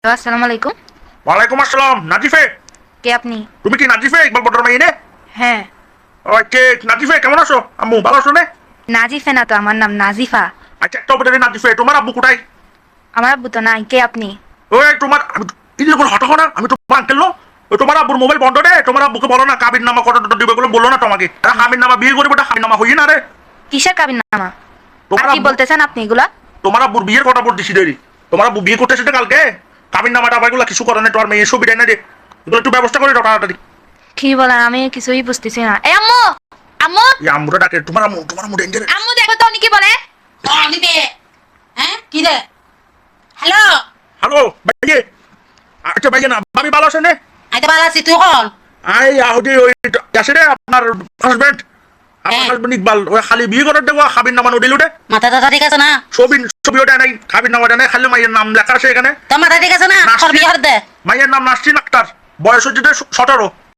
Hello, আসসালামু আলাইকুম। ওয়ালাইকুম আসসালাম। নাজিফে, কে আপনি? তুমি কি নাজিফে ইকবাল বটর মাইনে? হ্যাঁ। কে নাজিফে, কেমন আছো? আম্মু ভালো আছো নে? নাজিফা না তো, আমার নাম নাজিফা। আচ্ছা, একটা বটরে নাজিফে, তোমার আব্বু কোথায়? আমার আব্বু তো নাই। কে আপনি? ওই তোমার ইদির করে হঠাৎ না, আমি তোমার আঙ্কেল নো। ওই তোমার আব্বুর মোবাইল বন্ধ রে, তোমার আব্বুকে বলো না কাবির নামা কত দিবে বলে বললো না তোমাকে। হামির নামা বিয়ে করবে, হামির নামা হই না রে। কিসের কাবিন নামা? তোমার আর কি বলতেছেন আপনি এগুলা? তোমার আব্বুর বিয়ের কথা বলতেছি রে। তোমার আব্বু বিয়ে করতেছে তো কালকে। কাবির নামাটা এগুলো কিছু করে না, তোমার মেয়ে ছবি দেয় না রে। এগুলো একটু ব্যবস্থা করে দাও তাড়াতাড়ি। কি বলেন? আমি কিছুই বুঝতেছি না। এই আম্মু, আম্মু, এই আম্মুটা ডাকে, তোমার আম্মু ডেঞ্জার। আম্মু দেখো তো উনি কি বলে। নিবে হ্যাঁ কি রে হ্যালো হ্যালো ভাইয়ে। আচ্ছা ভাইয়ে না, ভাবি ভালো আছে নে? আইতে ভালো আছি তুই কল আই আহুদি ওই আসে রে আপনার হাজবেন্ড। আপনার হ্যাঁ। হাজবেন্ড ইকবাল ওই খালি বিয়ে করার দেবো খাবির নামা নোডেল উঠে। মাথা টাথা ঠিক আছে না ছবি ওটা নাই, খাবির নামাটা নাই, খালি মাইয়ের নাম লেখা আছে এখানে। তোর মাথা ঠিক আছে না নাসরিন। তোর বিয়ে হর দে মাইয়ের নাম নাসরিন আক্তার, বয়স হচ্ছে 17।